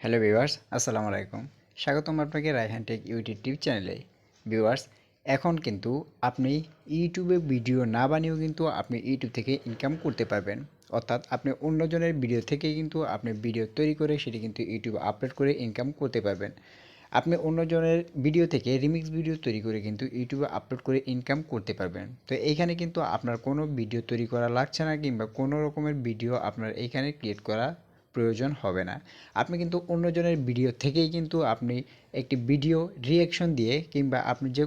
Hello viewers, আসসালামু আলাইকুম। স্বাগতম আপনাকে রায়হান টেক ইউটিউব চ্যানেলে। ভিউয়ার্স, এখন কিন্তু আপনি ইউটিউবে ভিডিও না বানিয়েও কিন্তু আপনি ইউটিউব থেকে ইনকাম করতে পারবেন। অর্থাৎ আপনি অন্যজনের ভিডিও থেকে কিন্তু আপনি ভিডিও তৈরি করে সেটি কিন্তু ইউটিউবে আপলোড করে ইনকাম করতে পারবেন। আপনি অন্যজনের ভিডিও থেকে রিমিক্স ভিডিও তৈরি করে কিন্তু ইউটিউবে আপলোড করে ইনকাম করতে পারবেন। তো এইখানে কিন্তু আপনার কোনো ভিডিও তৈরি করা লাগছে না, কিংবা কোনো রকমের ভিডিও আপনার এইখানে ক্রিয়েট করা প্রয়োজন হবে না। আপনি কিন্তু অন্যজনের ভিডিও থেকেই কিন্তু আপনি একটি ভিডিও রিঅ্যাকশন দিয়ে, কিংবা আপনি যে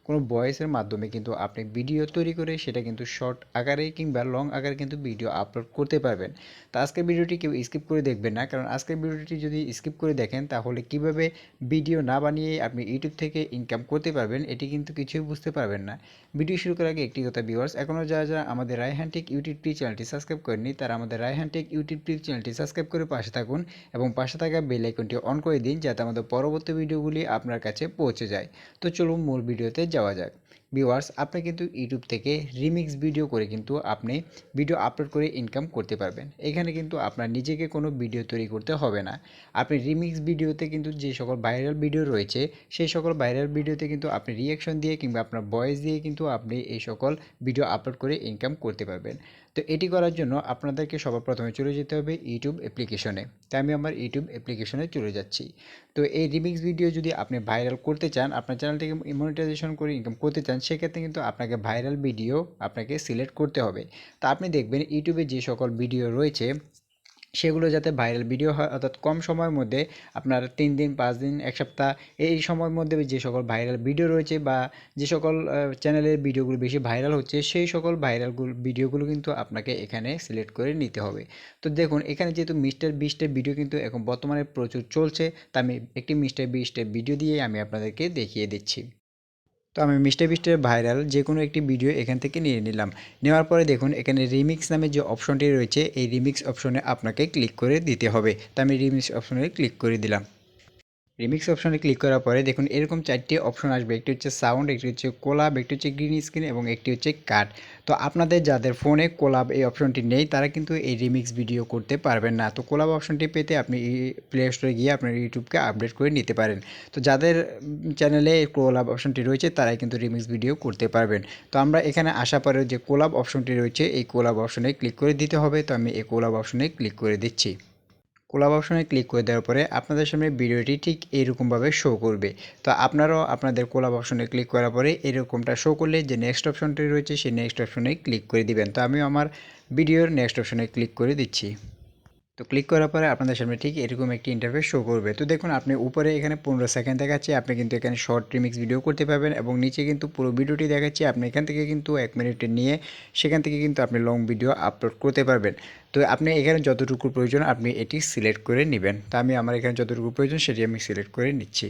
কোনো ভয়েসের মাধ্যমে কিন্তু আপনি ভিডিও তৈরি করে সেটা কিন্তু শর্ট আকারে কিংবা লং আকারে কিন্তু ভিডিও আপলোড করতে পারবেন। তো আজকের ভিডিওটি কেউ স্কিপ করে দেখবেন না, কারণ আজকের ভিডিওটি যদি স্কিপ করে দেখেন তাহলে কিভাবে ভিডিও না বানিয়ে আপনি ইউটিউব থেকে ইনকাম করতে পারবেন এটি কিন্তু কিছুই বুঝতে পারবেন না। ভিডিও শুরু করার আগে একটি কথা ভিউয়ার্স, এখনও যারা আমাদের রায়হান টেক ইউটিউব চ্যানেলটি সাবস্ক্রাইব করেনি তারা আমাদের রায়হান টেক ইউটিউব চ্যানেলটি সাবস্ক্রাইব করে পাশে থাকুন এবং পাশে থাকা বেল আইকনটি অন করে দিন, যাতে আমাদের পরবর্তী ভিডিওগুলি আপনার কাছে পৌঁছে যায়। তো চলুন মূল ভিডিওতে যাওয়া যাক। ভিউয়ার্স, আপনি কিন্তু ইউটিউব থেকে রিমিক্স ভিডিও করে কিন্তু আপনি ভিডিও আপলোড করে ইনকাম করতে পারবেন। এখানে কিন্তু আপনার নিজেকে কোনো ভিডিও তৈরি করতে হবে না। আপনি রিমিক্স ভিডিওতে কিন্তু যে সকল ভাইরাল ভিডিও রয়েছে সেই সকল ভাইরাল ভিডিওতে কিন্তু আপনি রিঅ্যাকশন দিয়ে কিংবা আপনার ভয়েস দিয়ে কিন্তু আপনি এই সকল ভিডিও আপলোড করে ইনকাম করতে পারবেন। তো এটি করার জন্য আপনাদেরকে সবার প্রথমে চলে যেতে হবে ইউটিউব অ্যাপ্লিকেশনে। তাই আমি আমার ইউটিউব অ্যাপ্লিকেশনে চলে যাচ্ছি। তো এই রিমিক্স ভিডিও যদি আপনি ভাইরাল করতে চান, আপনার চ্যানেলটিকে মনিটাইজেশন করে ইনকাম করতে চান, সেক্ষেত্রে কিন্তু আপনাকে ভাইরাল ভিডিও আপনাকে সিলেক্ট করতে হবে। তা আপনি দেখবেন ইউটিউবে যে সকল ভিডিও রয়েছে সেগুলো যাতে ভাইরাল ভিডিও হয়, অর্থাৎ কম সময়ের মধ্যে আপনার 3 দিন 5 দিন 1 সপ্তাহ এই সময়ের মধ্যে যে সকল ভাইরাল ভিডিও রয়েছে বা যে সকল চ্যানেলের ভিডিওগুলো বেশি ভাইরাল হচ্ছে সেই সকল ভাইরাল ভিডিওগুলো কিন্তু আপনাকে এখানে সিলেক্ট করে নিতে হবে। তো দেখুন এখানে যেহেতু মিস্টার বিস্টের ভিডিও কিন্তু এখন বর্তমানে প্রচুর চলছে, তা আমি একটি মিস্টার বিস্টের ভিডিও দিয়ে আমি আপনাদেরকে দেখিয়ে দিচ্ছি। তো আমি মিস্টার বিস্টের ভাইরাল যে কোনো একটি ভিডিও এখান থেকে নিয়ে নিলাম। নেওয়ার পরে দেখুন এখানে রিমিক্স নামে যে অপশনটি রয়েছে এই রিমিক্স অপশনে আপনাকে ক্লিক করে দিতে হবে। তো আমি রিমিক্স অপশনে ক্লিক করে দিলাম। রিমিক্স অপশনে ক্লিক করার পরে দেখুন এরকম 4টি অপশন আসবে। একটি হচ্ছে সাউন্ড, একটি হচ্ছে কোলাব, একটি হচ্ছে গ্রিন স্ক্রিন এবং একটি হচ্ছে কাট। তো আপনাদের যাদের ফোনে কোলাব এই অপশনটি নেই তারা কিন্তু এই রিমিক্স ভিডিও করতে পারবেন না। তো কোলাব অপশনটি পেতে আপনি প্লে স্টোরে গিয়ে আপনার ইউটিউবকে আপডেট করে নিতে পারেন। তো যাদের চ্যানেলে কোলাব অপশনটি রয়েছে তারাই কিন্তু রিমিক্স ভিডিও করতে পারবেন। তো আমরা এখানে আসা পরে যে কোলাব অপশনটি রয়েছে এই কোলাব অপশনে ক্লিক করে দিতে হবে। তো আমি এই কোলাব অপশনে ক্লিক করে দিচ্ছি। কোলাব অপশনে ক্লিক করে দেওয়ার পরে আপনাদের সামনে ভিডিওটি ঠিক এইরকমভাবে শো করবে। তো আপনারাও আপনাদের কোলাব অপশনে ক্লিক করার পরে এরকমটা শো করলে যে নেক্সট অপশনটি রয়েছে সেই নেক্সট অপশনে ক্লিক করে দিবেন। তো আমি আমার ভিডিওর নেক্সট অপশনে ক্লিক করে দিচ্ছি। তো ক্লিক করার পরে আপনাদের সামনে ঠিক এরকম একটি ইন্টারফেস শো করবে। তো দেখুন আপনি উপরে এখানে 15 সেকেন্ড দেখাচ্ছে, আপনি কিন্তু এখানে শর্ট রিমিক্স ভিডিও করতে পারবেন এবং নিচে কিন্তু পুরো ভিডিওটি দেখাচ্ছে। আপনি এখান থেকে কিন্তু 1 মিনিটে নিয়ে সেখান থেকে কিন্তু আপনি লং ভিডিও আপলোড করতে পারবেন। তো আপনি এখানে যতটুকু প্রয়োজন আপনি এটি সিলেক্ট করে নেবেন। তো আমি আমার এখানে যতটুকু প্রয়োজন সেটি আমি সিলেক্ট করে নিচ্ছি।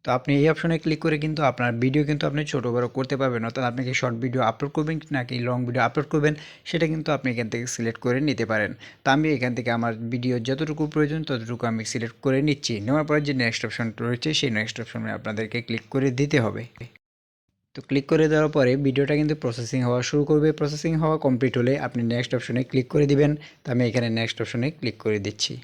তো আপনি এই অপশনে ক্লিক করে কিন্তু আপনার ভিডিও কিন্তু আপনি ছোটো বড়ো করতে পারবেন। অর্থাৎ আপনি কি শর্ট ভিডিও আপলোড করবেন নাকি লং ভিডিও আপলোড করবেন সেটা কিন্তু আপনি এখান থেকে সিলেক্ট করে নিতে পারেন। তো আমি এখান থেকে আমার ভিডিও যতটুকু প্রয়োজন ততটুকু আমি সিলেক্ট করে নিচ্ছি। নেওয়ার পরে যে নেক্সট অপশন রয়েছে সেই নেক্সট অপশনে আপনাদেরকে ক্লিক করে দিতে হবে। তো ক্লিক করে দেওয়ার পরে ভিডিওটা কিন্তু প্রসেসিং হওয়া শুরু করবে। প্রসেসিং হওয়া কমপ্লিট হলে আপনি নেক্সট অপশনে ক্লিক করে দিবেন। তো আমি এখানে নেক্সট অপশনে ক্লিক করে দিচ্ছি।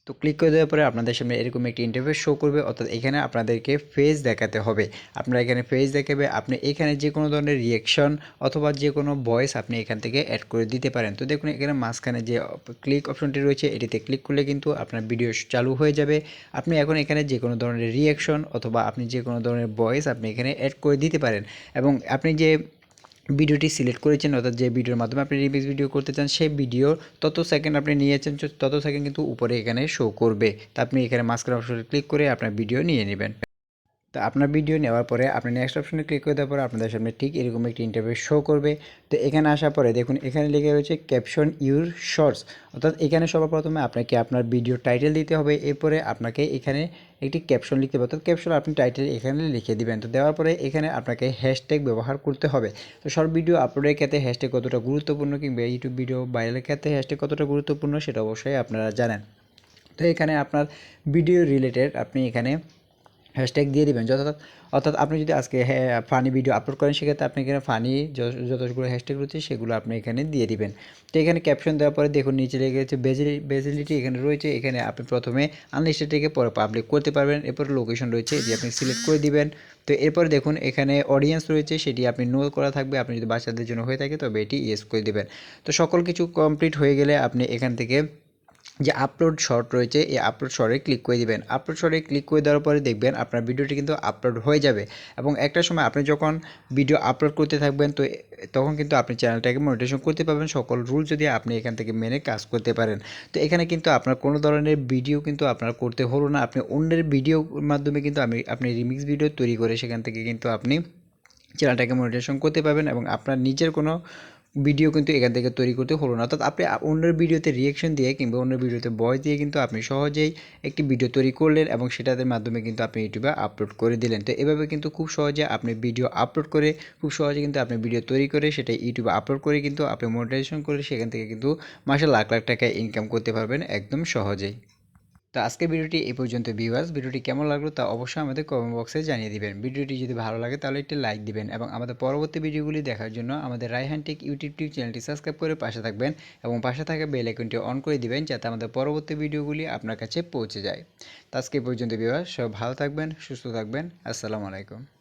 তো ক্লিক করে দেওয়ার পরে আপনাদের সামনে এরকম একটি ইন্টারফেস শো করবে, অর্থাৎ এখানে আপনাদেরকে ফেস দেখাতে হবে। আপনারা এখানে ফেস দেখাবে, আপনি এখানে যে কোনো ধরনের রিঅ্যাকশন অথবা যে কোনো ভয়েস আপনি এখান থেকে অ্যাড করে দিতে পারেন। তো দেখুন এখানে মাঝখানে যে ক্লিক অপশনটি রয়েছে এটিতে ক্লিক করলে কিন্তু আপনার ভিডিও চালু হয়ে যাবে। আপনি এখন এখানে যে কোনো ধরনের রিঅ্যাকশন অথবা আপনি যে কোনো ধরনের ভয়েস আপনি এখানে অ্যাড করে দিতে পারেন এবং আপনি যে ভিডিওটি সিলেক্ট করেছেন, অর্থাৎ যে ভিডিওর মাধ্যমে আপনি রিমিক্স ভিডিও করতে চান সেই ভিডিও তত সেকেন্ড আপনি নিয়েছেন তত সেকেন্ড কিন্তু উপরে এখানে শো করবে। তা আপনি এখানে মাঝখানে অপশনে ক্লিক করে আপনার ভিডিও নিয়ে নেবেন। তো আপনার ভিডিও নেওয়ার পরে আপনি নেক্সট অপশনে ক্লিক করে দেওয়ার পরে আপনাদের সামনে ঠিক এরকম একটি ইন্টারফেস শো করবে। তো এখানে আসার পরে দেখুন এখানে লেখা রয়েছে ক্যাপশন ইউর শর্টস, অর্থাৎ এখানে সবার প্রথমে আপনাকে আপনার ভিডিও টাইটেল দিতে হবে। এরপরে আপনাকে এখানে একটি ক্যাপশন লিখতে হবে, অর্থাৎ ক্যাপশন আপনি টাইটেল এখানে লিখে দিবেন। তো দেওয়ার পরে এখানে আপনাকে হ্যাশট্যাগ ব্যবহার করতে হবে। তো শর্ট ভিডিও আপলোডের ক্ষেত্রে হ্যাশট্যাগ কতটা গুরুত্বপূর্ণ কিংবা ইউটিউব ভিডিও ভাইরালের ক্ষেত্রে হ্যাশট্যাগ কতটা গুরুত্বপূর্ণ সেটা অবশ্যই আপনারা জানেন। তো এখানে আপনার ভিডিও রিলেটেড আপনি এখানে হ্যাশট্যাগ দিয়ে দিবেন অর্থাৎ আপনি যদি আজকে ফানি ভিডিও আপলোড করেন সেক্ষেত্রে আপনি এখানে ফানি যতগুলো হ্যাশট্যাগ রয়েছে সেগুলো আপনি এখানে দিয়ে দিবেন। তো এখানে ক্যাপশন দেওয়ার পরে দেখুন নিচে লেগে গেছে বেজিলিটি এখানে রয়েছে। এখানে আপনি প্রথমে আনলিস্টেড থেকে পরে পাবলিক করতে পারবেন। এরপর লোকেশন রয়েছে এটি আপনি সিলেক্ট করে দিবেন। তো এরপরে দেখুন এখানে অডিয়েন্স রয়েছে সেটি আপনি নো করা থাকবে। আপনি যদি বাচ্চাদের জন্য হয়ে থাকে তবে এটি ইয়েস করে দিবেন। তো সকল কিছু কমপ্লিট হয়ে গেলে আপনি এখান থেকে যে আপলোড শর্ট রয়েছে এই আপলোড শর্টে ক্লিক করে দিবেন। আপলোড শর্টে ক্লিক করে দেওয়ার পরে দেখবেন আপনার ভিডিওটি কিন্তু আপলোড হয়ে যাবে এবং একটা সময় আপনি যখন ভিডিও আপলোড করতে থাকবেন তো তখন কিন্তু আপনি চ্যানেলটাকে মনিটাইজেশন করতে পারবেন সকল রুল যদি আপনি এখান থেকে মেনে কাজ করতে পারেন। তো এখানে কিন্তু আপনার কোনো ধরনের ভিডিও কিন্তু আপনার করতে হলো না। আপনি অন্যের ভিডিওর মাধ্যমে কিন্তু আপনি রিমিক্স ভিডিও তৈরি করে সেখান থেকে কিন্তু আপনি চ্যানেলটাকে মনিটাইজেশন করতে পারবেন এবং আপনার নিজের কোনো ভিডিও কিন্তু এখান থেকে তৈরি করতে হলো না। অর্থাৎ আপনি অন্যের ভিডিওতে রিঅ্যাকশন দিয়ে কিংবা অন্যের ভিডিওতে ভয়েস দিয়ে কিন্তু আপনি সহজেই একটি ভিডিও তৈরি করলেন এবং সেটার মাধ্যমে কিন্তু আপনি ইউটিউবে আপলোড করে দিলেন। তো এভাবে কিন্তু খুব সহজে আপনি ভিডিও আপলোড করে খুব সহজে কিন্তু আপনি ভিডিও তৈরি করে সেটা ইউটিউবে আপলোড করে কিন্তু আপনি মনিটাইজেশন করে সেখান থেকে কিন্তু মাসে লাখ লাখ টাকা ইনকাম করতে পারবেন একদম সহজেই। তো আজকের ভিডিওটি এই পর্যন্ত ভিউয়ার্স, ভিডিওটি কেমন লাগলো তা অবশ্যই আমাদের কমেন্ট বক্সে জানিয়ে দিবেন। ভিডিওটি যদি ভালো লাগে তাহলে একটি লাইক দিবেন এবং আমাদের পরবর্তী ভিডিওগুলি দেখার জন্য আমাদের রায়হান টেক ইউটিউব চ্যানেলটি সাবস্ক্রাইব করে পাশে থাকবেন এবং পাশে থাকা বেল আইকনটি অন করে দিবেন যাতে আমাদের পরবর্তী ভিডিওগুলি আপনার কাছে পৌঁছে যায়। তো আজকে এই পর্যন্ত ভিউয়ার্স, সব ভালো থাকবেন, সুস্থ থাকবেন। আসসালামু আলাইকুম।